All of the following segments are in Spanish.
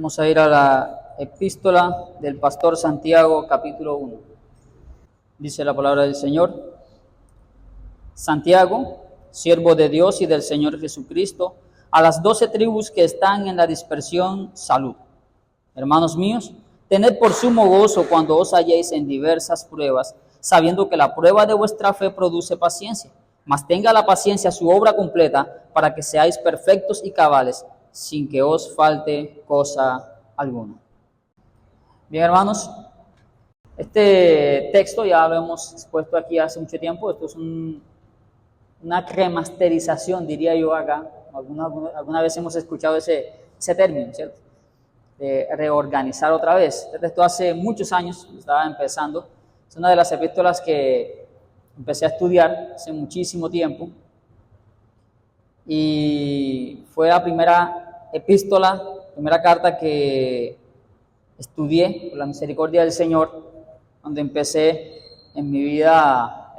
Vamos a ir a la epístola del pastor Santiago, capítulo 1. Dice la palabra del Señor: Santiago, siervo de Dios y del Señor Jesucristo, a las 12 tribus que están en la dispersión, salud. Hermanos míos, tened por sumo gozo cuando os halléis en diversas pruebas, sabiendo que la prueba de vuestra fe produce paciencia. Mas tenga la paciencia su obra completa, para que seáis perfectos y cabales, sin que os falte cosa alguna. Bien, hermanos, este texto ya lo hemos expuesto aquí hace mucho tiempo. Esto es una remasterización, diría yo acá. Alguna vez hemos escuchado ese término, ¿cierto? De reorganizar otra vez. Este texto hace muchos años, estaba empezando. Es una de las epístolas que empecé a estudiar hace muchísimo tiempo. Y fue la primera primera carta que estudié por la misericordia del Señor, cuando empecé en mi vida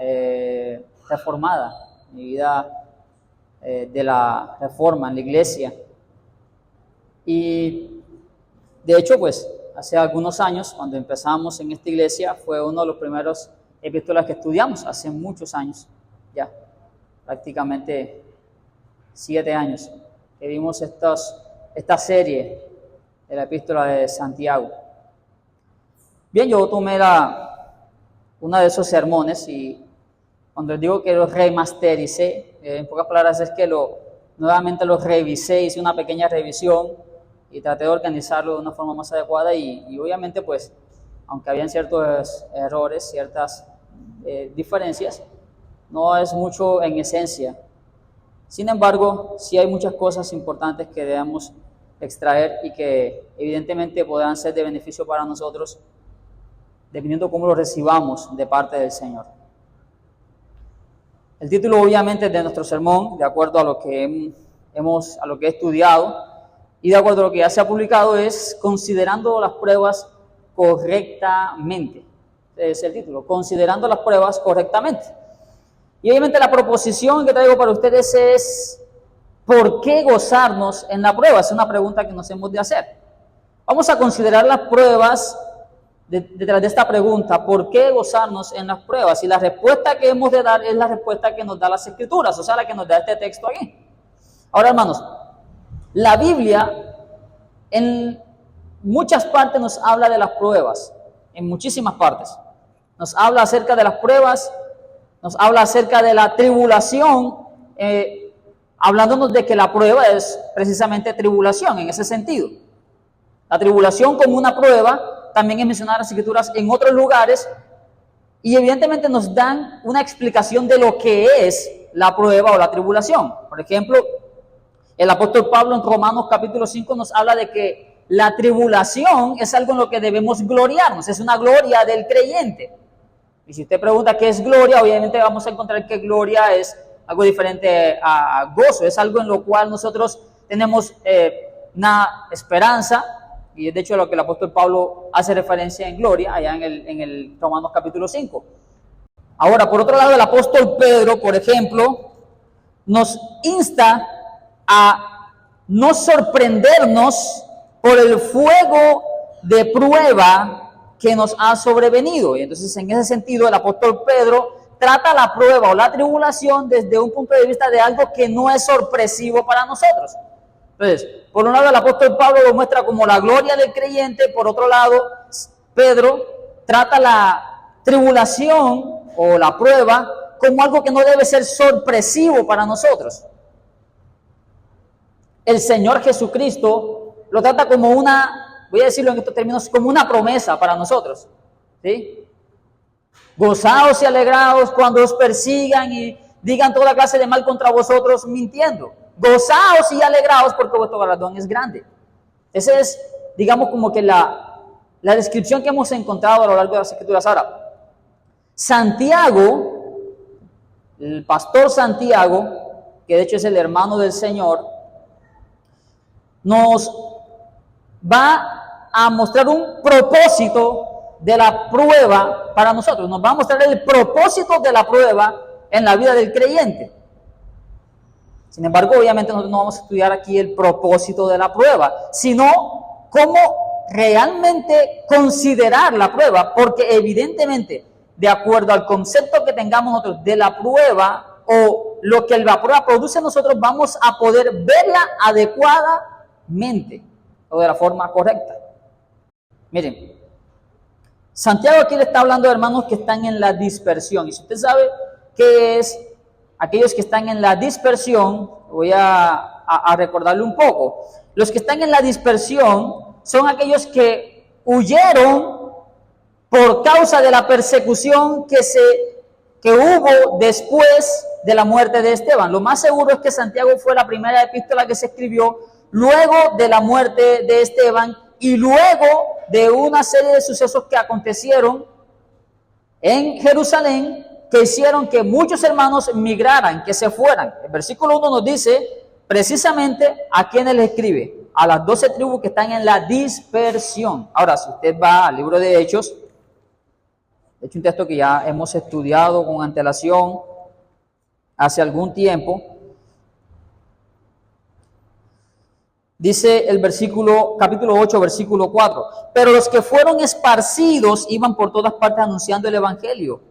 reformada, mi vida de la reforma en la iglesia. Y de hecho, pues, hace algunos años, cuando empezamos en esta iglesia, fue uno de los primeros epístolas que estudiamos, hace muchos años, ya, prácticamente 7 años, que vimos esta serie de la epístola de Santiago. Bien, yo tomé uno de esos sermones y cuando les digo que lo remastericé, en pocas palabras es que nuevamente lo revisé, hice una pequeña revisión y traté de organizarlo de una forma más adecuada y obviamente pues, aunque habían ciertos errores, ciertas diferencias, no es mucho en esencia. Sin embargo, sí hay muchas cosas importantes que debemos extraer y que evidentemente podrán ser de beneficio para nosotros, dependiendo cómo lo recibamos de parte del Señor. El título obviamente de nuestro sermón, de acuerdo a lo que he estudiado y de acuerdo a lo que ya se ha publicado, es Considerando las pruebas correctamente. Ese es el título, Considerando las pruebas correctamente. Y obviamente la proposición que traigo para ustedes es: ¿por qué gozarnos en la prueba? Es una pregunta que nos hemos de hacer. Vamos a considerar las pruebas detrás de esta pregunta: ¿por qué gozarnos en las pruebas? Y la respuesta que hemos de dar es la respuesta que nos da las Escrituras, o sea, la que nos da este texto aquí. Ahora, hermanos, la Biblia en muchas partes nos habla de las pruebas, en muchísimas partes. Nos habla acerca de las pruebas, nos habla acerca de la tribulación, hablándonos de que la prueba es precisamente tribulación en ese sentido. La tribulación como una prueba también es mencionada en las Escrituras en otros lugares y evidentemente nos dan una explicación de lo que es la prueba o la tribulación. Por ejemplo, el apóstol Pablo en Romanos capítulo 5 nos habla de que la tribulación es algo en lo que debemos gloriarnos, es una gloria del creyente. Y si usted pregunta qué es gloria, obviamente vamos a encontrar que gloria es algo diferente a gozo, es algo en lo cual nosotros tenemos una esperanza, y es de hecho lo que el apóstol Pablo hace referencia en gloria, allá en el Romanos capítulo 5. Ahora, por otro lado, el apóstol Pedro, por ejemplo, nos insta a no sorprendernos por el fuego de prueba que nos ha sobrevenido. Y entonces, en ese sentido, el apóstol Pedro trata la prueba o la tribulación desde un punto de vista de algo que no es sorpresivo para nosotros. Entonces, por un lado, el apóstol Pablo lo muestra como la gloria del creyente. Por otro lado, Pedro trata la tribulación o la prueba como algo que no debe ser sorpresivo para nosotros. El Señor Jesucristo lo trata como voy a decirlo en estos términos, como una promesa para nosotros, ¿sí? Gozaos y alegraos cuando os persigan y digan toda clase de mal contra vosotros mintiendo. Gozaos y alegraos porque vuestro galardón es grande. Esa es, digamos, como que la descripción que hemos encontrado a lo largo de las Escrituras. Ahora, Santiago, el pastor Santiago, que de hecho es el hermano del Señor, nos va a mostrar un propósito de la prueba para nosotros. Nos va a mostrar el propósito de la prueba en la vida del creyente. Sin embargo, obviamente nosotros no vamos a estudiar aquí el propósito de la prueba, sino cómo realmente considerar la prueba, porque evidentemente, de acuerdo al concepto que tengamos nosotros de la prueba o lo que la prueba produce en nosotros, vamos a poder verla adecuadamente o de la forma correcta. Miren, Santiago aquí le está hablando de hermanos que están en la dispersión. Y si usted sabe qué es aquellos que están en la dispersión, voy a recordarle un poco. Los que están en la dispersión son aquellos que huyeron por causa de la persecución que hubo después de la muerte de Esteban. Lo más seguro es que Santiago fue la primera epístola que se escribió luego de la muerte de Esteban y luego de una serie de sucesos que acontecieron en Jerusalén que hicieron que muchos hermanos migraran, que se fueran. El versículo 1 nos dice precisamente a quiénes le escribe, a las 12 tribus que están en la dispersión. Ahora, si usted va al libro de Hechos, de hecho un texto que ya hemos estudiado con antelación hace algún tiempo, dice el capítulo 8, versículo 4, pero los que fueron esparcidos iban por todas partes anunciando el evangelio.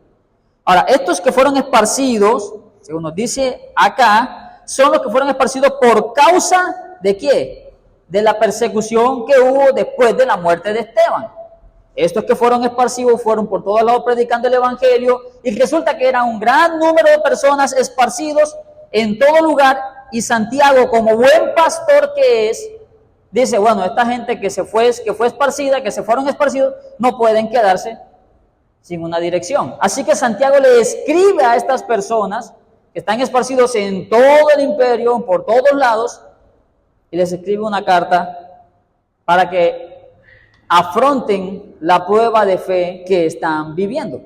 Ahora, estos que fueron esparcidos, según nos dice acá, son los que fueron esparcidos por causa ¿de qué? De la persecución que hubo después de la muerte de Esteban. Estos que fueron esparcidos fueron por todos lados predicando el evangelio y resulta que era un gran número de personas esparcidos en todo lugar. Y Santiago, como buen pastor que es, dice, bueno, esta gente que fue esparcida, que se fueron esparcidos, no pueden quedarse sin una dirección. Así que Santiago le escribe a estas personas que están esparcidos en todo el imperio, por todos lados, y les escribe una carta para que afronten la prueba de fe que están viviendo.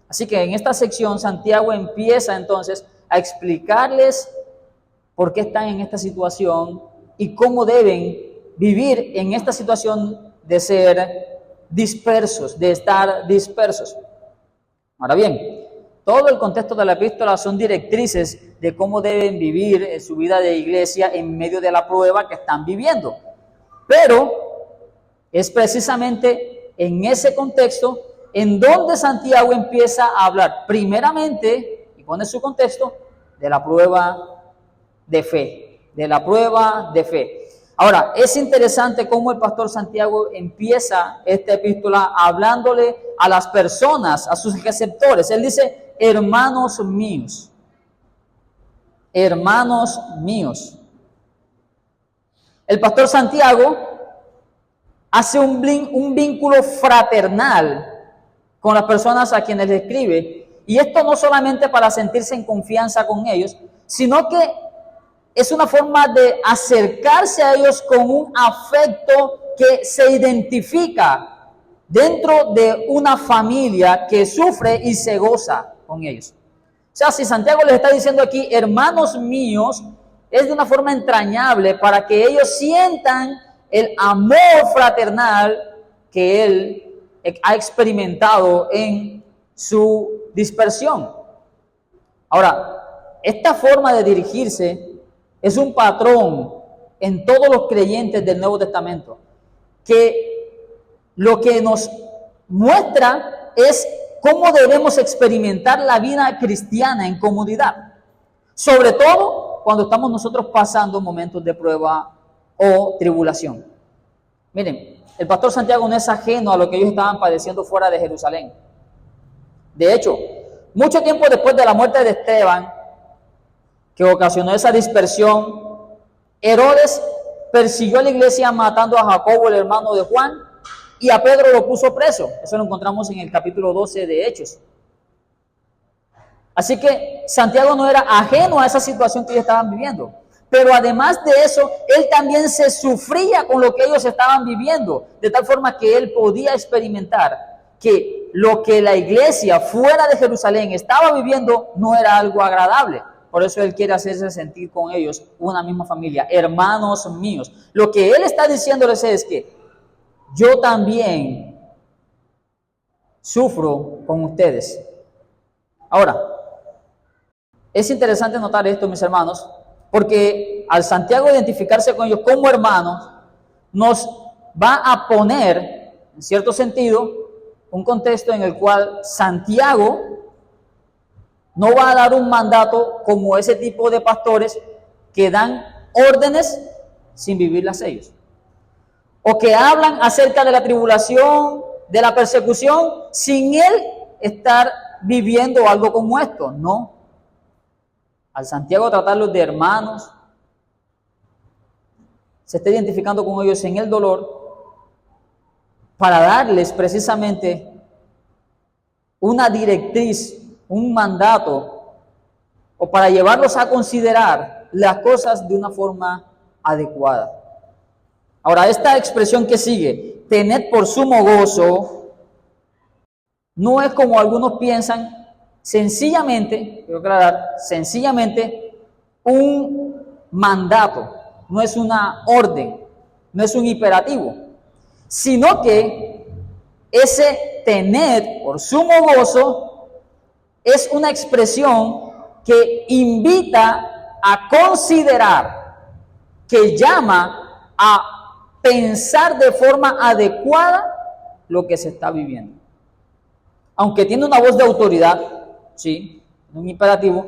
Así que en esta sección Santiago empieza entonces a explicarles por qué están en esta situación y cómo deben vivir en esta situación de ser dispersos, de estar dispersos. Ahora bien, todo el contexto de la epístola son directrices de cómo deben vivir en su vida de iglesia en medio de la prueba que están viviendo. Pero es precisamente en ese contexto en donde Santiago empieza a hablar primeramente, y pone su contexto, de la prueba de fe, de la prueba de fe. Ahora, es interesante cómo el pastor Santiago empieza esta epístola hablándole a las personas, a sus receptores. Él dice, hermanos míos, hermanos míos. El pastor Santiago hace un vínculo fraternal con las personas a quienes le escribe. Y esto no solamente para sentirse en confianza con ellos, sino que es una forma de acercarse a ellos con un afecto que se identifica dentro de una familia que sufre y se goza con ellos. O sea, si Santiago les está diciendo aquí, hermanos míos, es de una forma entrañable para que ellos sientan el amor fraternal que él ha experimentado en su dispersión. Ahora, esta forma de dirigirse es un patrón en todos los creyentes del Nuevo Testamento, que lo que nos muestra es cómo debemos experimentar la vida cristiana en comunidad, sobre todo cuando estamos nosotros pasando momentos de prueba o tribulación. Miren, el pastor Santiago no es ajeno a lo que ellos estaban padeciendo fuera de Jerusalén. De hecho, mucho tiempo después de la muerte de Esteban, que ocasionó esa dispersión, Herodes persiguió a la iglesia matando a Jacobo, el hermano de Juan, y a Pedro lo puso preso. Eso lo encontramos en el capítulo 12 de Hechos. Así que Santiago no era ajeno a esa situación que ellos estaban viviendo. Pero además de eso, él también se sufría con lo que ellos estaban viviendo, de tal forma que él podía experimentar que lo que la iglesia fuera de Jerusalén estaba viviendo no era algo agradable. Por eso él quiere hacerse sentir con ellos una misma familia, hermanos míos. Lo que él está diciéndoles es que yo también sufro con ustedes. Ahora, es interesante notar esto, mis hermanos, porque al Santiago identificarse con ellos como hermanos, nos va a poner, en cierto sentido, un contexto en el cual Santiago no va a dar un mandato como ese tipo de pastores que dan órdenes sin vivirlas ellos, o que hablan acerca de la tribulación, de la persecución, sin él estar viviendo algo como esto. No. Al Santiago tratarlos de hermanos, se está identificando con ellos en el dolor para darles precisamente una directriz, un mandato, o para llevarlos a considerar las cosas de una forma adecuada. Ahora, esta expresión que sigue, tened por sumo gozo, no es como algunos piensan, sencillamente, quiero aclarar, sencillamente un mandato, no es una orden, no es un imperativo, sino que ese tened por sumo gozo es una expresión que invita a considerar, que llama a pensar de forma adecuada lo que se está viviendo. Aunque tiene una voz de autoridad, sí, un imperativo,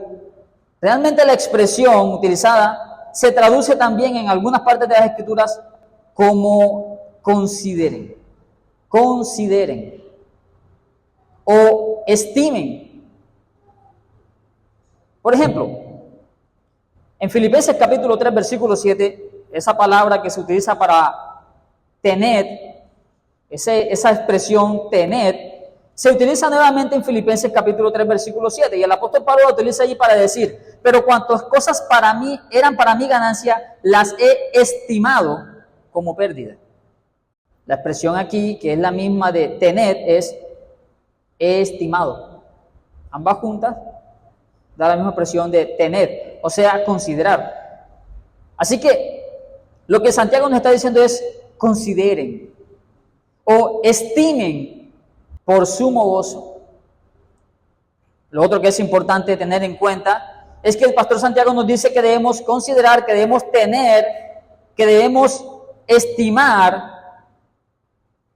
realmente la expresión utilizada se traduce también en algunas partes de las Escrituras como consideren, consideren o estimen. Por ejemplo, en Filipenses capítulo 3, versículo 7, esa palabra que se utiliza para tener, esa expresión tener, se utiliza nuevamente en Filipenses capítulo 3, versículo 7, y el apóstol Pablo lo utiliza allí para decir, pero cuantas cosas para mí eran para mi ganancia, las he estimado como pérdida. La expresión aquí, que es la misma de tener, es he estimado. Ambas juntas da la misma expresión de tener, o sea, considerar. Así que lo que Santiago nos está diciendo es consideren o estimen por sumo gozo. Lo otro que es importante tener en cuenta es que el pastor Santiago nos dice que debemos considerar, que debemos tener, que debemos estimar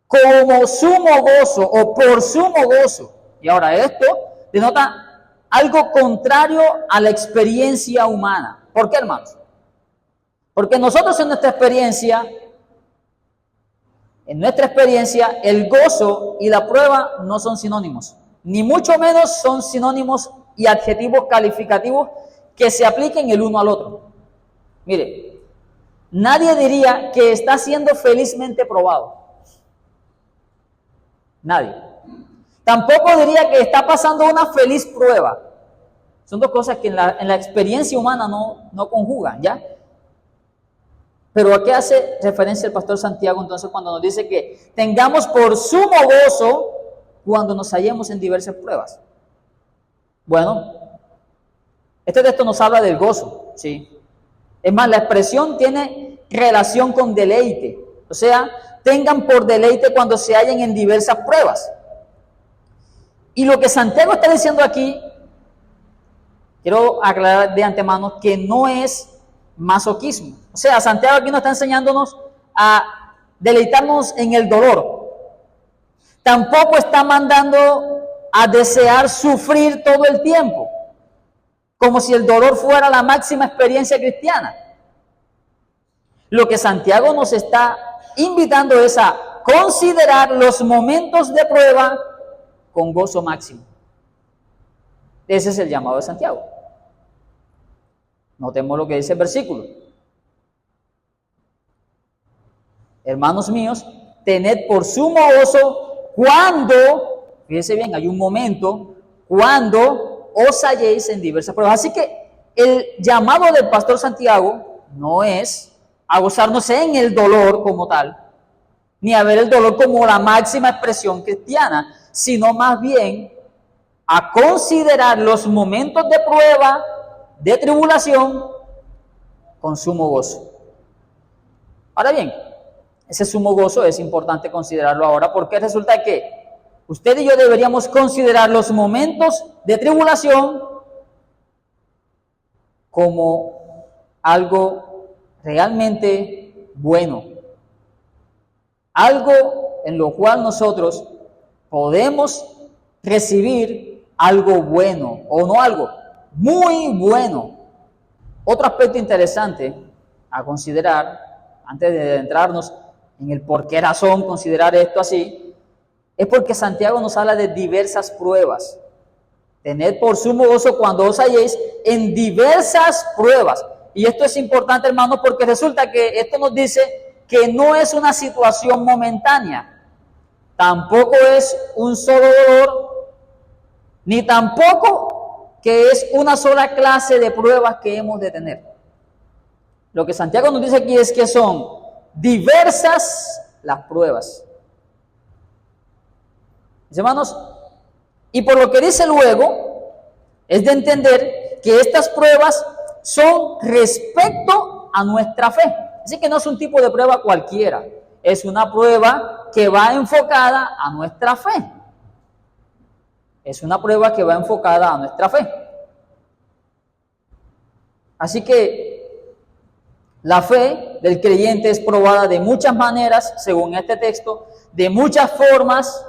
como sumo gozo o por sumo gozo. Y ahora esto denota algo contrario a la experiencia humana. ¿Por qué, hermanos? Porque nosotros en nuestra experiencia, el gozo y la prueba no son sinónimos, ni mucho menos son sinónimos y adjetivos calificativos que se apliquen el uno al otro. Mire, nadie diría que está siendo felizmente probado. Nadie. Tampoco diría que está pasando una feliz prueba. Son dos cosas que en la experiencia humana no conjugan, ¿ya? Pero ¿a qué hace referencia el pastor Santiago entonces cuando nos dice que tengamos por sumo gozo cuando nos hallemos en diversas pruebas? Bueno, este texto nos habla del gozo, ¿sí? Es más, la expresión tiene relación con deleite. O sea, tengan por deleite cuando se hallen en diversas pruebas. Y lo que Santiago está diciendo aquí, quiero aclarar de antemano que no es masoquismo. O sea, Santiago aquí nos está enseñándonos a deleitarnos en el dolor. Tampoco está mandando a desear sufrir todo el tiempo, como si el dolor fuera la máxima experiencia cristiana. Lo que Santiago nos está invitando es a considerar los momentos de prueba con gozo máximo. Ese es el llamado de Santiago. Notemos lo que dice el versículo. Hermanos míos, tened por sumo gozo cuando, fíjense bien, hay un momento, cuando os halléis en diversas pruebas. Así que el llamado del pastor Santiago no es a gozarnos en el dolor como tal, ni a ver el dolor como la máxima expresión cristiana, sino más bien a considerar los momentos de prueba, de tribulación, con sumo gozo. Ahora bien, ese sumo gozo es importante considerarlo ahora, porque resulta que usted y yo deberíamos considerar los momentos de tribulación como algo realmente bueno. algo en lo cual nosotros podemos recibir algo bueno, o no algo muy bueno. Otro aspecto interesante a considerar, antes de adentrarnos en el por qué razón considerar esto así, es porque Santiago nos habla de diversas pruebas. Tened por sumo gozo cuando os halléis en diversas pruebas. Y esto es importante, hermanos, porque resulta que esto nos dice que no es una situación momentánea, tampoco es un solo dolor, ni tampoco que es una sola clase de pruebas que hemos de tener. Lo que Santiago nos dice aquí es que son diversas las pruebas. Mis hermanos, y por lo que dice luego, es de entender que estas pruebas son respecto a nuestra fe. Así que no es un tipo de prueba cualquiera, es una prueba que va enfocada a nuestra fe. Es una prueba que va enfocada a nuestra fe. Así que la fe del creyente es probada de muchas maneras, según este texto, de muchas formas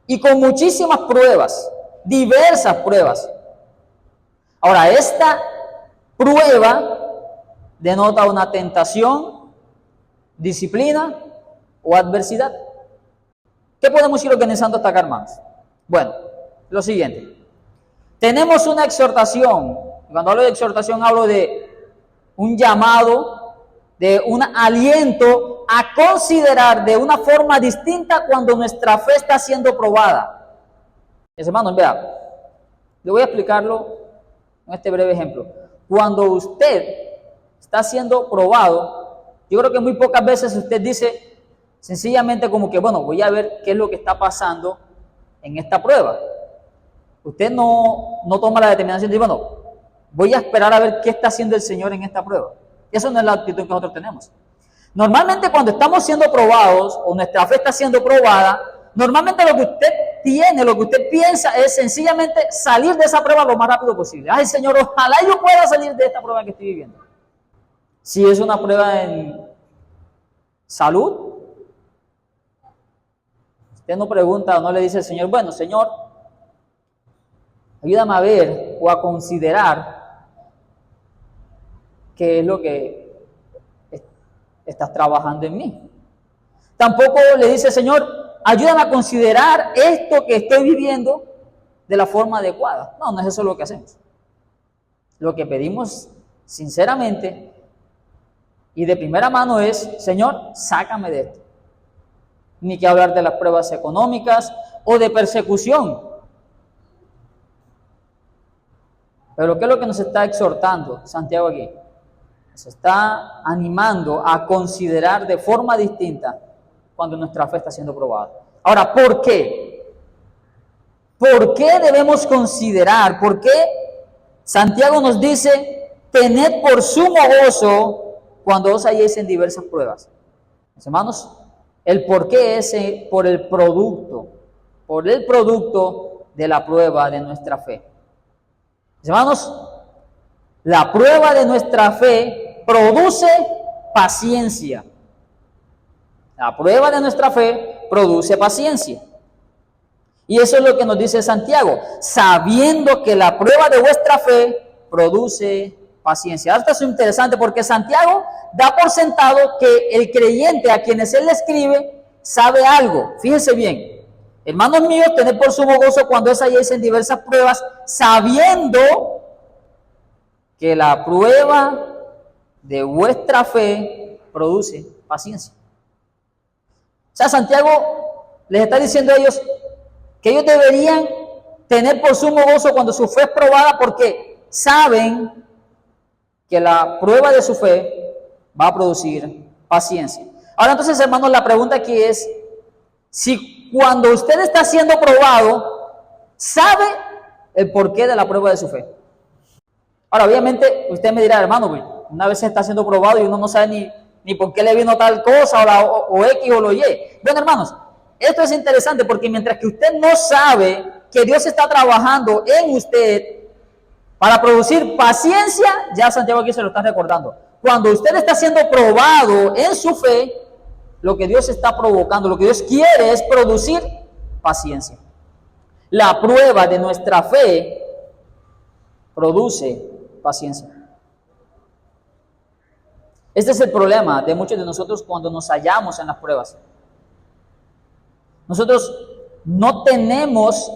y con muchísimas pruebas, diversas pruebas. Ahora, esta prueba denota una tentación, disciplina o adversidad. ¿Qué podemos ir organizando hasta acá, hermanos? Bueno, lo siguiente. Tenemos una exhortación. Cuando hablo de exhortación hablo de un llamado, de un aliento a considerar de una forma distinta cuando nuestra fe está siendo probada. Mis hermanos, vean, le voy a explicarlo en este breve ejemplo. Cuando usted está siendo probado, yo creo que muy pocas veces usted dice sencillamente como que, bueno, voy a ver qué es lo que está pasando en esta prueba. Usted no toma la determinación de, bueno, voy a esperar a ver qué está haciendo el Señor en esta prueba. Eso no es la actitud que nosotros tenemos. Normalmente cuando estamos siendo probados o nuestra fe está siendo probada, normalmente lo que usted tiene, lo que usted piensa es sencillamente salir de esa prueba lo más rápido posible. Ay, Señor, ojalá yo pueda salir de esta prueba que estoy viviendo. Si es una prueba en salud, usted no pregunta o no le dice al Señor, bueno, Señor, ayúdame a ver o a considerar qué es lo que estás trabajando en mí. Tampoco le dice, Señor, ayúdame a considerar esto que estoy viviendo de la forma adecuada. No, no es eso lo que hacemos. Lo que pedimos sinceramente y de primera mano es, Señor, sácame de esto. Ni que hablar de las pruebas económicas o de persecución. Pero ¿qué es lo que nos está exhortando Santiago aquí? Nos está animando a considerar de forma distinta cuando nuestra fe está siendo probada. Ahora, ¿por qué? ¿Por qué debemos considerar? ¿Por qué Santiago nos dice, tened por sumo gozo cuando os halléis en diversas pruebas? Mis hermanos, el por qué es por el producto de la prueba de nuestra fe. Mis hermanos, la prueba de nuestra fe produce paciencia. La prueba de nuestra fe produce paciencia. Y eso es lo que nos dice Santiago, sabiendo que la prueba de vuestra fe produce paciencia. Esto es interesante porque Santiago da por sentado que el creyente a quienes él le escribe sabe algo. Fíjense bien. Hermanos míos, tened por sumo gozo cuando os halléis en diversas pruebas, sabiendo que la prueba de vuestra fe produce paciencia. O sea, Santiago les está diciendo a ellos que ellos deberían tener por sumo gozo cuando su fe es probada porque saben que la prueba de su fe va a producir paciencia. Ahora entonces, hermanos, la pregunta aquí es, si cuando usted está siendo probado, ¿sabe el porqué de la prueba de su fe? Ahora, obviamente, usted me dirá, hermano, una vez está siendo probado y uno no sabe ni por qué le vino tal cosa o X o lo Y. Bueno, hermanos, esto es interesante porque mientras que usted no sabe que Dios está trabajando en usted para producir paciencia, ya Santiago aquí se lo está recordando. Cuando usted está siendo probado en su fe, lo que Dios está provocando, lo que Dios quiere es producir paciencia. La prueba de nuestra fe produce paciencia. Este es el problema de muchos de nosotros cuando nos hallamos en las pruebas. Nosotros no tenemos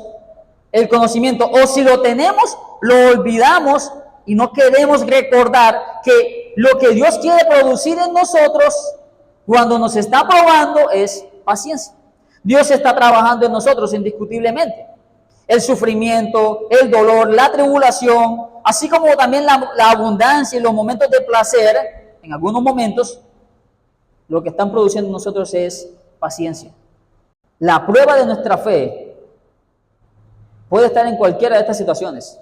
el conocimiento, o si lo tenemos, lo olvidamos y no queremos recordar que lo que Dios quiere producir en nosotros cuando nos está probando es paciencia. Dios está trabajando en nosotros indiscutiblemente. El sufrimiento, el dolor, la tribulación, así como también la abundancia y los momentos de placer, en algunos momentos, lo que están produciendo en nosotros es paciencia. La prueba de nuestra fe puede estar en cualquiera de estas situaciones.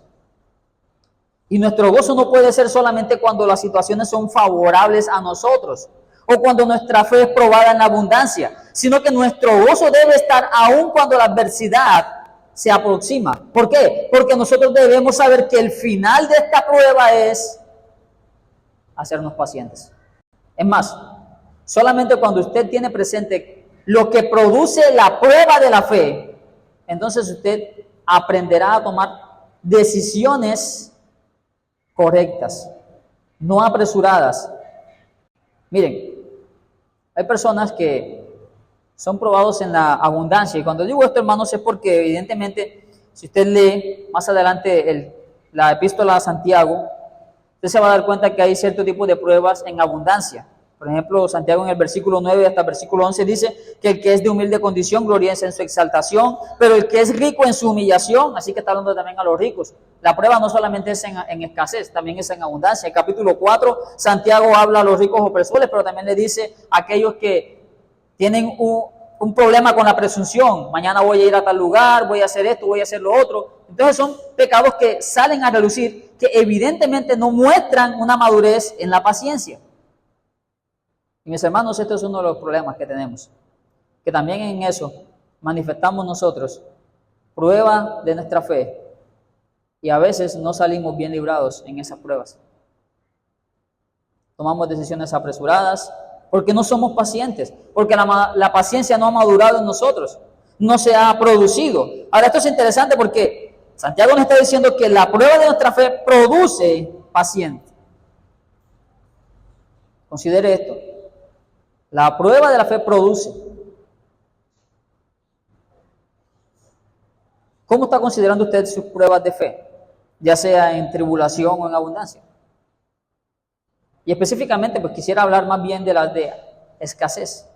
Y nuestro gozo no puede ser solamente cuando las situaciones son favorables a nosotros o cuando nuestra fe es probada en abundancia, sino que nuestro gozo debe estar aún cuando la adversidad se aproxima. ¿Por qué? Porque nosotros debemos saber que el final de esta prueba es hacernos pacientes. Es más, solamente cuando usted tiene presente lo que produce la prueba de la fe, entonces usted aprenderá a tomar decisiones correctas, no apresuradas. Miren, hay personas que son probados en la abundancia, y cuando digo esto, hermanos, es porque evidentemente, si usted lee más adelante la epístola a Santiago, usted se va a dar cuenta que hay cierto tipo de pruebas en abundancia. Por ejemplo, Santiago en el versículo 9 hasta el versículo 11 dice que el que es de humilde condición gloriense en su exaltación, pero el que es rico en su humillación, así que está hablando también a los ricos. La prueba no solamente es en escasez, también es en abundancia. En capítulo 4, Santiago habla a los ricos opresores, pero también le dice a aquellos que tienen un problema con la presunción. Mañana voy a ir a tal lugar, voy a hacer esto, voy a hacer lo otro. Entonces son pecados que salen a relucir, que evidentemente no muestran una madurez en la paciencia. Y mis hermanos, este es uno de los problemas que tenemos, que también en eso manifestamos nosotros prueba de nuestra fe y a veces no salimos bien librados en esas pruebas. Tomamos decisiones apresuradas porque no somos pacientes, porque la paciencia no ha madurado en nosotros, no se ha producido. Ahora esto es interesante porque Santiago nos está diciendo que la prueba de nuestra fe produce paciencia. Considere esto. La prueba de la fe produce. ¿Cómo está considerando usted sus pruebas de fe? Ya sea en tribulación o en abundancia. Y específicamente, pues quisiera hablar más bien de las de escasez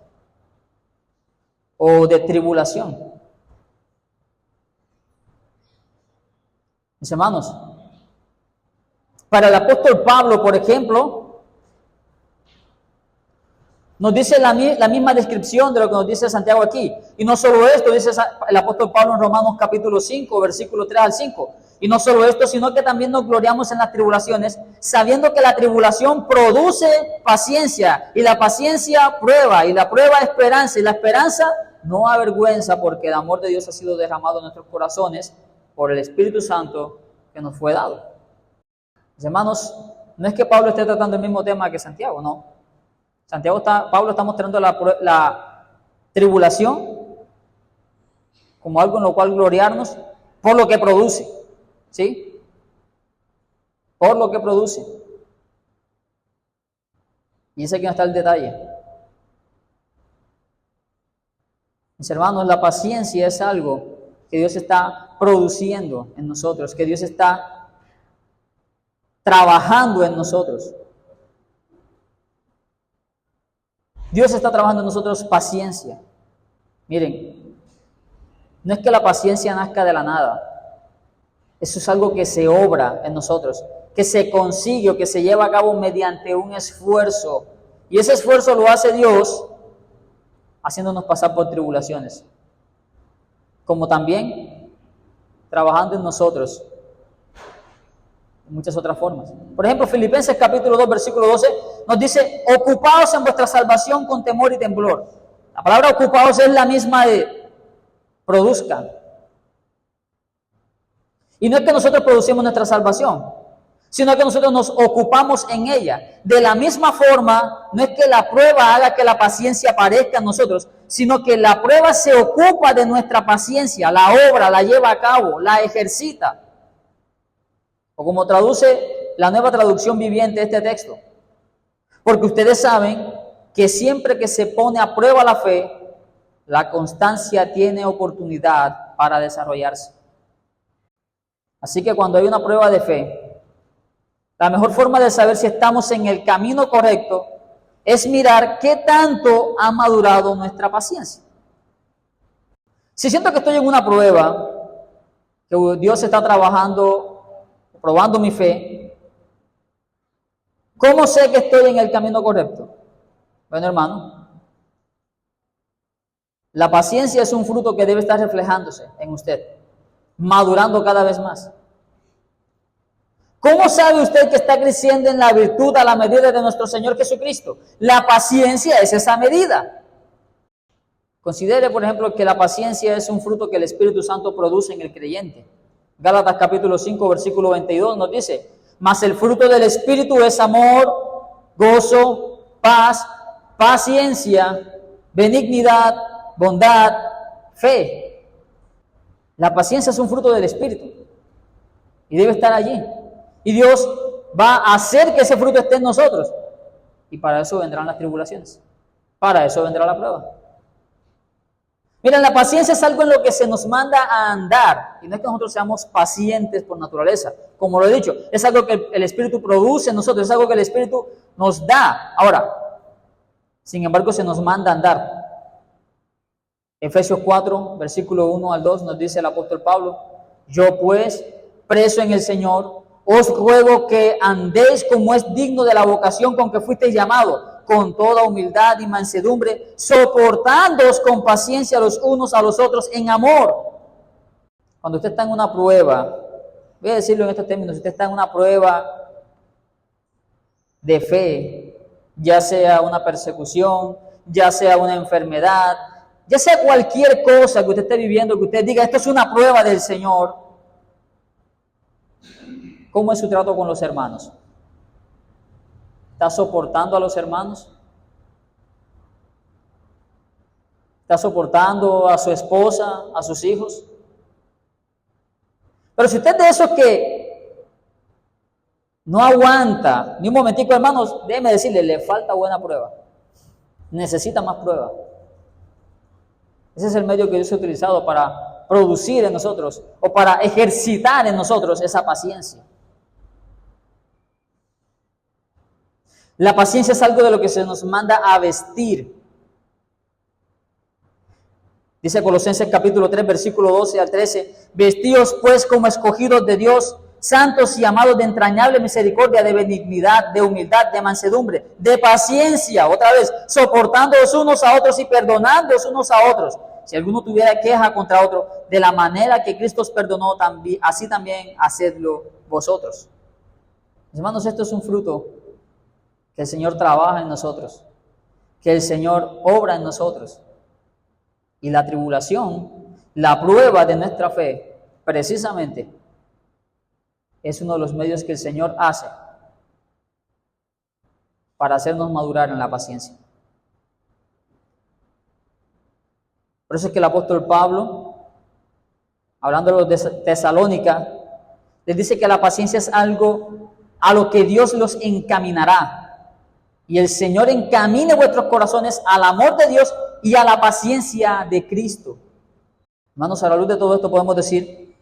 o de tribulación. Mis hermanos, para el apóstol Pablo, por ejemplo, nos dice la misma descripción de lo que nos dice Santiago aquí. Y no solo esto, dice el apóstol Pablo en Romanos capítulo 5, versículo 3 al 5. Y no solo esto, sino que también nos gloriamos en las tribulaciones, sabiendo que la tribulación produce paciencia, y la paciencia prueba, y la prueba esperanza, y la esperanza no avergüenza, porque el amor de Dios ha sido derramado en nuestros corazones por el Espíritu Santo que nos fue dado. Mis hermanos, no es que Pablo esté tratando el mismo tema que Santiago, no. Pablo está mostrando la tribulación como algo en lo cual gloriarnos por lo que produce, ¿sí? Por lo que produce. Y ese aquí no está el detalle. Mis hermanos, la paciencia es algo que Dios está produciendo en nosotros, que Dios está trabajando en nosotros. Dios está trabajando en nosotros paciencia. Miren, no es que la paciencia nazca de la nada. Eso es algo que se obra en nosotros, que se consigue o que se lleva a cabo mediante un esfuerzo. Y ese esfuerzo lo hace Dios haciéndonos pasar por tribulaciones, como también trabajando en nosotros de muchas otras formas. Por ejemplo, Filipenses capítulo 2, versículo 12, nos dice: ocupaos en vuestra salvación con temor y temblor. La palabra ocupaos es la misma de produzcan. Y no es que nosotros producimos nuestra salvación, sino que nosotros nos ocupamos en ella. De la misma forma, no es que la prueba haga que la paciencia aparezca en nosotros, sino que la prueba se ocupa de nuestra paciencia, la obra, la lleva a cabo, la ejercita. O como traduce la Nueva Traducción Viviente este texto. Porque ustedes saben que siempre que se pone a prueba la fe, la constancia tiene oportunidad para desarrollarse. Así que cuando hay una prueba de fe, la mejor forma de saber si estamos en el camino correcto es mirar qué tanto ha madurado nuestra paciencia. Si siento que estoy en una prueba, que Dios está trabajando, probando mi fe, ¿cómo sé que estoy en el camino correcto? Bueno, hermano, la paciencia es un fruto que debe estar reflejándose en usted, madurando cada vez más. ¿Cómo sabe usted que está creciendo en la virtud a la medida de nuestro Señor Jesucristo? La paciencia es esa medida. Considere, por ejemplo, que la paciencia es un fruto que el Espíritu Santo produce en el creyente. Gálatas capítulo 5, versículo 22 nos dice: mas el fruto del Espíritu es amor, gozo, paz, paciencia, benignidad, bondad, fe. La paciencia es un fruto del Espíritu y debe estar allí. Y Dios va a hacer que ese fruto esté en nosotros. Y para eso vendrán las tribulaciones. Para eso vendrá la prueba. Miren, la paciencia es algo en lo que se nos manda a andar. Y no es que nosotros seamos pacientes por naturaleza. Como lo he dicho, es algo que el Espíritu produce en nosotros. Es algo que el Espíritu nos da. Ahora, sin embargo, se nos manda a andar. Efesios 4, versículo 1 al 2 nos dice el apóstol Pablo: yo pues, preso en el Señor, os ruego que andéis como es digno de la vocación con que fuisteis llamados, con toda humildad y mansedumbre, soportándoos con paciencia los unos a los otros en amor. Cuando usted está en una prueba, voy a decirlo en estos términos, si usted está en una prueba de fe, ya sea una persecución, ya sea una enfermedad, ya sea cualquier cosa que usted esté viviendo, que usted diga, esto es una prueba del Señor, ¿cómo es su trato con los hermanos? ¿Está soportando a los hermanos? ¿Está soportando a su esposa, a sus hijos? Pero si usted es de esos que no aguanta ni un momentico, hermanos, déjeme decirle, le falta buena prueba. Necesita más prueba. Ese es el medio que Dios ha utilizado para producir en nosotros o para ejercitar en nosotros esa paciencia. La paciencia es algo de lo que se nos manda a vestir. Dice Colosenses capítulo 3, versículo 12 al 13, vestíos pues como escogidos de Dios, santos y amados de entrañable misericordia, de benignidad, de humildad, de mansedumbre, de paciencia, otra vez, soportándoos unos a otros y perdonándoos unos a otros. Si alguno tuviera queja contra otro, de la manera que Cristo os perdonó, así también hacedlo vosotros. Hermanos, esto es un fruto que el Señor trabaja en nosotros, que el Señor obra en nosotros. Y la tribulación, la prueba de nuestra fe, precisamente, es uno de los medios que el Señor hace para hacernos madurar en la paciencia. Por eso es que el apóstol Pablo, hablando de los de Tesalónica, les dice que la paciencia es algo a lo que Dios los encaminará. Y el Señor encamine vuestros corazones al amor de Dios y a la paciencia de Cristo. Hermanos, a la luz de todo esto podemos decir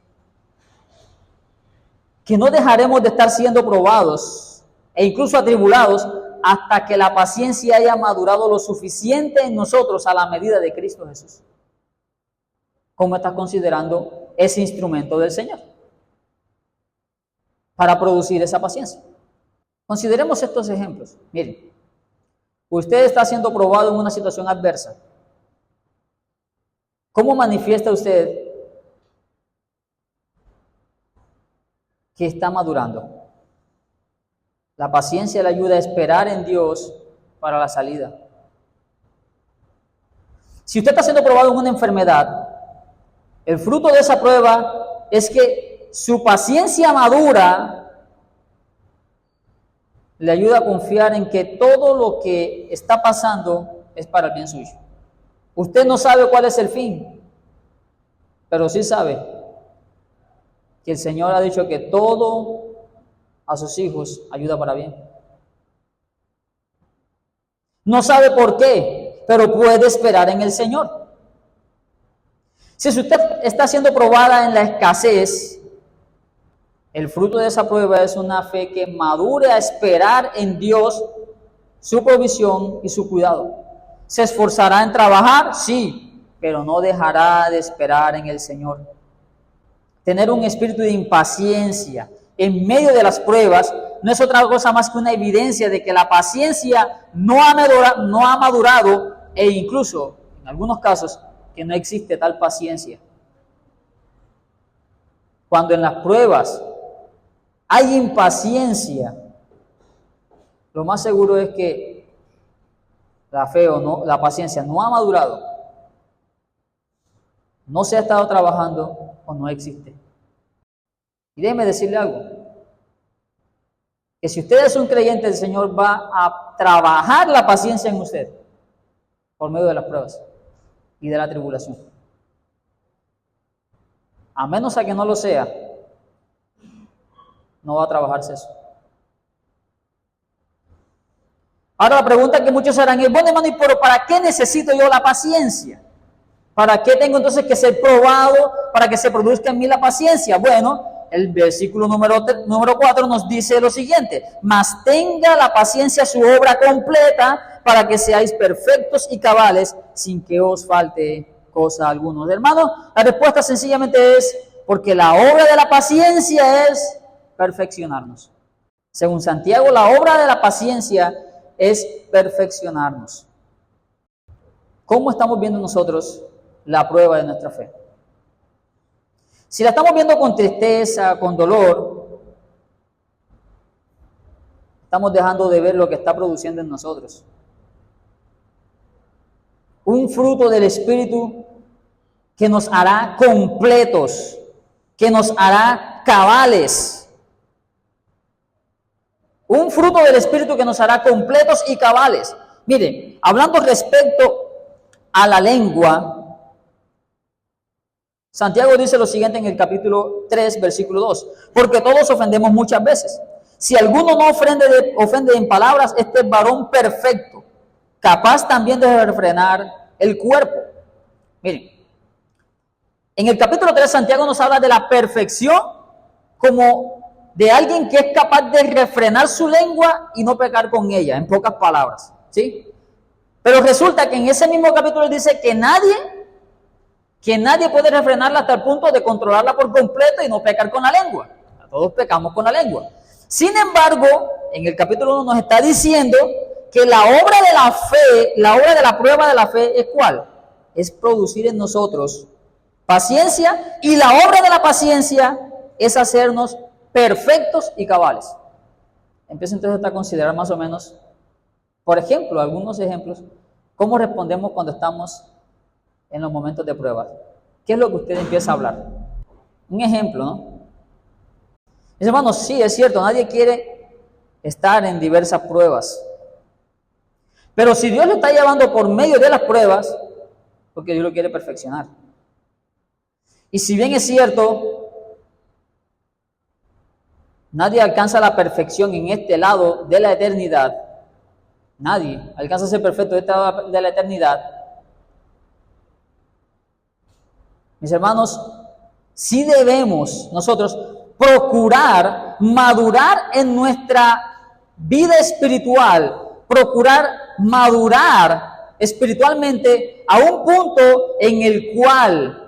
que no dejaremos de estar siendo probados e incluso atribulados hasta que la paciencia haya madurado lo suficiente en nosotros a la medida de Cristo Jesús. ¿Cómo estás considerando ese instrumento del Señor para producir esa paciencia? Consideremos estos ejemplos. Miren, usted está siendo probado en una situación adversa. ¿Cómo manifiesta usted que está madurando? La paciencia le ayuda a esperar en Dios para la salida. Si usted está siendo probado en una enfermedad, el fruto de esa prueba es que su paciencia madura le ayuda a confiar en que todo lo que está pasando es para el bien suyo. Usted no sabe cuál es el fin, pero sí sabe que el Señor ha dicho que todo a sus hijos ayuda para bien. No sabe por qué, pero puede esperar en el Señor. Si usted está siendo probada en la escasez, el fruto de esa prueba es una fe que madure a esperar en Dios, su provisión y su cuidado. ¿Se esforzará en trabajar? Sí, pero no dejará de esperar en el Señor. Tener un espíritu de impaciencia en medio de las pruebas no es otra cosa más que una evidencia de que la paciencia no ha madurado e incluso, en algunos casos, que no existe tal paciencia. Cuando en las pruebas hay impaciencia, lo más seguro es que la fe o no, la paciencia no ha madurado, no se ha estado trabajando o no existe. Y déjeme decirle algo, que si usted es un creyente, el Señor va a trabajar la paciencia en usted por medio de las pruebas y de la tribulación. A menos a que no lo sea, no va a trabajarse eso. Ahora la pregunta que muchos harán es, bueno hermano, ¿y pero para qué necesito yo la paciencia? ¿Para qué tengo entonces que ser probado para que se produzca en mí la paciencia? Bueno, el versículo número 4 nos dice lo siguiente: mas tenga la paciencia su obra completa para que seáis perfectos y cabales sin que os falte cosa alguna. Hermano, la respuesta sencillamente es porque la obra de la paciencia es perfeccionarnos. Según Santiago, la obra de la paciencia es perfeccionarnos. ¿Cómo estamos viendo nosotros la prueba de nuestra fe? Si la estamos viendo con tristeza, con dolor, estamos dejando de ver lo que está produciendo en nosotros. Un fruto del Espíritu que nos hará completos, que nos hará cabales. Un fruto del Espíritu que nos hará completos y cabales. Miren, hablando respecto a la lengua, Santiago dice lo siguiente en el capítulo 3, versículo 2. Porque todos ofendemos muchas veces. Si alguno no ofende en palabras, este es varón perfecto, capaz también de refrenar el cuerpo. Miren, en el capítulo 3 Santiago nos habla de la perfección como de alguien que es capaz de refrenar su lengua y no pecar con ella, en pocas palabras, ¿sí? Pero resulta que en ese mismo capítulo dice que nadie puede refrenarla hasta el punto de controlarla por completo y no pecar con la lengua. Todos pecamos con la lengua. Sin embargo, en el capítulo 1 nos está diciendo que la obra de la fe, la obra de la prueba de la fe, ¿es cuál? Es producir en nosotros paciencia, y la obra de la paciencia es hacernos perfectos y cabales. Empieza entonces a considerar más o menos, por ejemplo, algunos ejemplos, cómo respondemos cuando estamos en los momentos de prueba. ¿Qué es lo que usted empieza a hablar? Un ejemplo, ¿no? Dice, hermano, sí, es cierto, nadie quiere estar en diversas pruebas. Pero si Dios lo está llevando por medio de las pruebas, porque Dios lo quiere perfeccionar. Y si bien es cierto, nadie alcanza la perfección en este lado de la eternidad, nadie alcanza a ser perfecto en este lado de la eternidad. Mis hermanos, sí debemos nosotros procurar madurar en nuestra vida espiritual, procurar madurar espiritualmente a un punto en el cual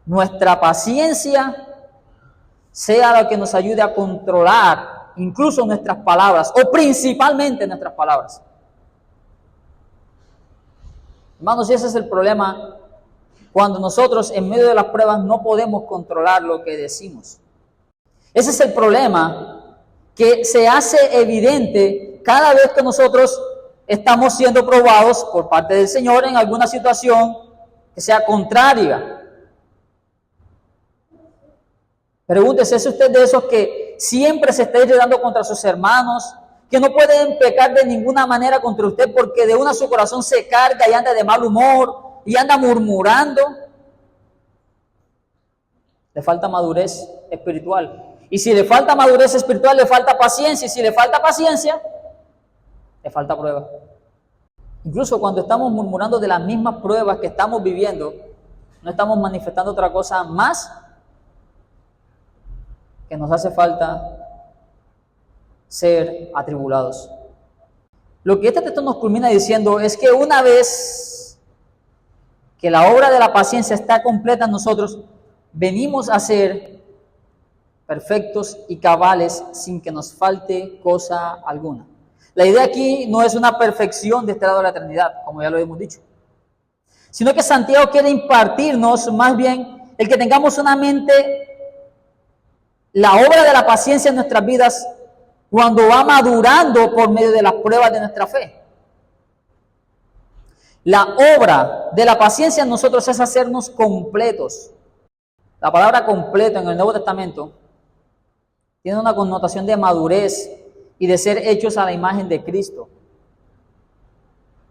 nuestra paciencia sea la que nos ayude a controlar incluso nuestras palabras, o principalmente nuestras palabras. Hermanos, ese es el problema cuando nosotros en medio de las pruebas no podemos controlar lo que decimos. Ese es el problema que se hace evidente cada vez que nosotros estamos siendo probados por parte del Señor en alguna situación que sea contraria. Pregúntese, ¿es usted de esos que siempre se está irritando contra sus hermanos, que no pueden pecar de ninguna manera contra usted porque de una su corazón se carga y anda de mal humor y anda murmurando. Le falta madurez espiritual. Y si le falta madurez espiritual, le falta paciencia. Y si le falta paciencia, le falta prueba. Incluso cuando estamos murmurando de las mismas pruebas que estamos viviendo, no estamos manifestando otra cosa más que nos hace falta ser atribulados. Lo que este texto nos culmina diciendo es que una vez que la obra de la paciencia está completa en nosotros, venimos a ser perfectos y cabales sin que nos falte cosa alguna. La idea aquí no es una perfección de este lado de la eternidad, como ya lo hemos dicho, sino que Santiago quiere impartirnos más bien el que tengamos una mente, la obra de la paciencia en nuestras vidas cuando va madurando por medio de las pruebas de nuestra fe. La obra de la paciencia en nosotros es hacernos completos. La palabra completo en el Nuevo Testamento tiene una connotación de madurez y de ser hechos a la imagen de Cristo.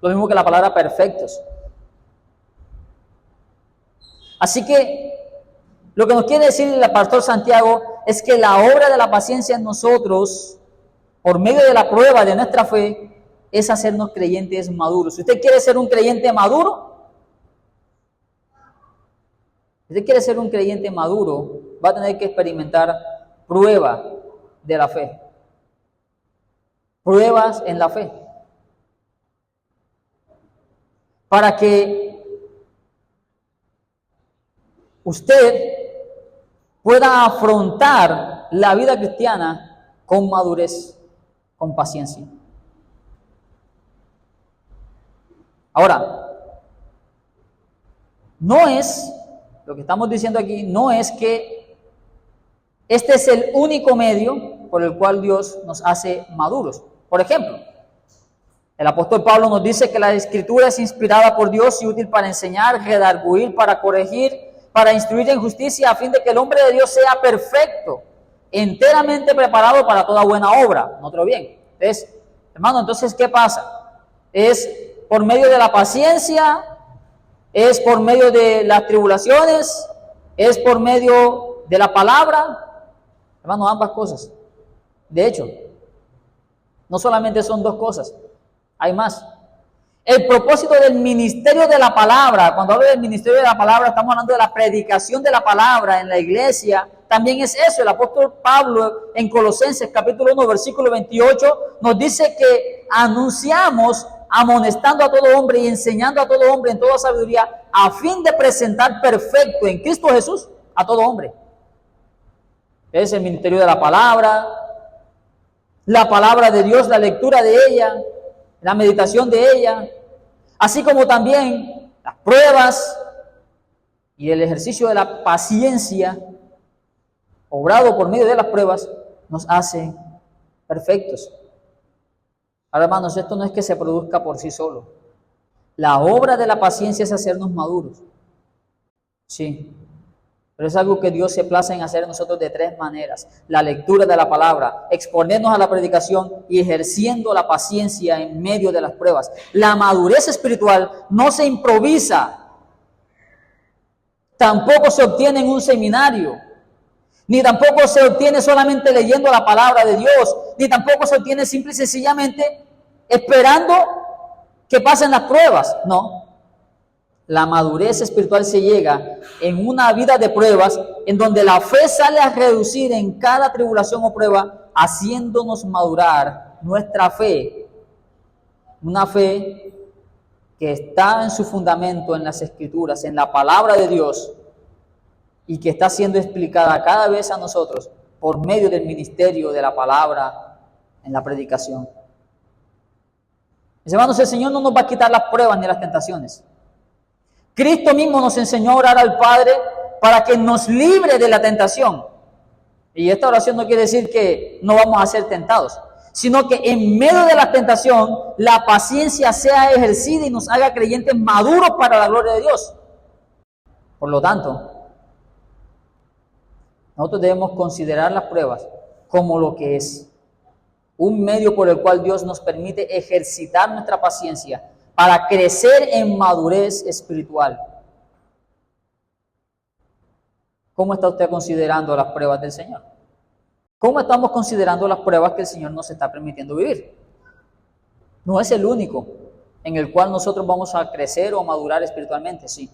Lo mismo que la palabra perfectos. Así que lo que nos quiere decir el pastor Santiago es que la obra de la paciencia en nosotros, por medio de la prueba de nuestra fe, es hacernos creyentes maduros. Si usted quiere ser un creyente maduro, va a tener que experimentar prueba de la fe. Pruebas en la fe. Para que usted pueda afrontar la vida cristiana con madurez, con paciencia. Ahora, lo que estamos diciendo aquí, no es que este es el único medio por el cual Dios nos hace maduros. Por ejemplo, el apóstol Pablo nos dice que la Escritura es inspirada por Dios y útil para enseñar, redarguir, para corregir, para instruir en justicia, a fin de que el hombre de Dios sea perfecto, enteramente preparado para toda buena obra. Nótelo bien. Entonces, hermano, entonces, ¿qué pasa? Es por medio de la paciencia, es por medio de las tribulaciones, es por medio de la palabra. Hermano, ambas cosas. De hecho, no solamente son dos cosas, hay más. El propósito del ministerio de la palabra, cuando hablo del ministerio de la palabra, estamos hablando de la predicación de la palabra en la iglesia, también es eso. El apóstol Pablo en Colosenses capítulo 1 versículo 28 nos dice que anunciamos amonestando a todo hombre y enseñando a todo hombre en toda sabiduría, a fin de presentar perfecto en Cristo Jesús a todo hombre. Es el ministerio de la palabra de Dios, la lectura de ella, la meditación de ella, así como también las pruebas y el ejercicio de la paciencia, obrado por medio de las pruebas, nos hace perfectos. Ahora, hermanos, esto no es que se produzca por sí solo. La obra de la paciencia es hacernos maduros. Sí, pero es algo que Dios se place en hacer en nosotros de tres maneras: la lectura de la palabra, exponernos a la predicación y ejerciendo la paciencia en medio de las pruebas. La madurez espiritual no se improvisa, tampoco se obtiene en un seminario, ni tampoco se obtiene solamente leyendo la palabra de Dios, ni tampoco se obtiene simple y sencillamente esperando que pasen las pruebas. No. La madurez espiritual se llega en una vida de pruebas, en donde la fe sale a reducir en cada tribulación o prueba, haciéndonos madurar nuestra fe. Una fe que está en su fundamento en las Escrituras, en la palabra de Dios, y que está siendo explicada cada vez a nosotros por medio del ministerio de la palabra en la predicación. Mis hermanos, el Señor no nos va a quitar las pruebas ni las tentaciones. Cristo mismo nos enseñó a orar al Padre para que nos libre de la tentación. Y esta oración no quiere decir que no vamos a ser tentados, sino que en medio de la tentación, la paciencia sea ejercida y nos haga creyentes maduros para la gloria de Dios. Por lo tanto, nosotros debemos considerar las pruebas como lo que es: un medio por el cual Dios nos permite ejercitar nuestra paciencia para crecer en madurez espiritual. ¿Cómo está usted considerando las pruebas del Señor? ¿Cómo estamos considerando las pruebas que el Señor nos está permitiendo vivir? No es el único en el cual nosotros vamos a crecer o a madurar espiritualmente, sí.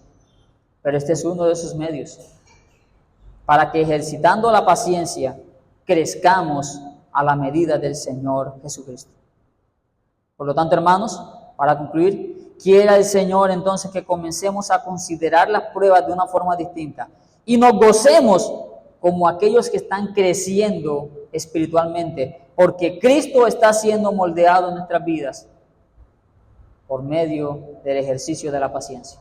Pero este es uno de esos medios para que ejercitando la paciencia crezcamos a la medida del Señor Jesucristo. Por lo tanto, hermanos, para concluir, quiera el Señor entonces que comencemos a considerar las pruebas de una forma distinta y nos gocemos como aquellos que están creciendo espiritualmente, porque Cristo está siendo moldeado en nuestras vidas por medio del ejercicio de la paciencia.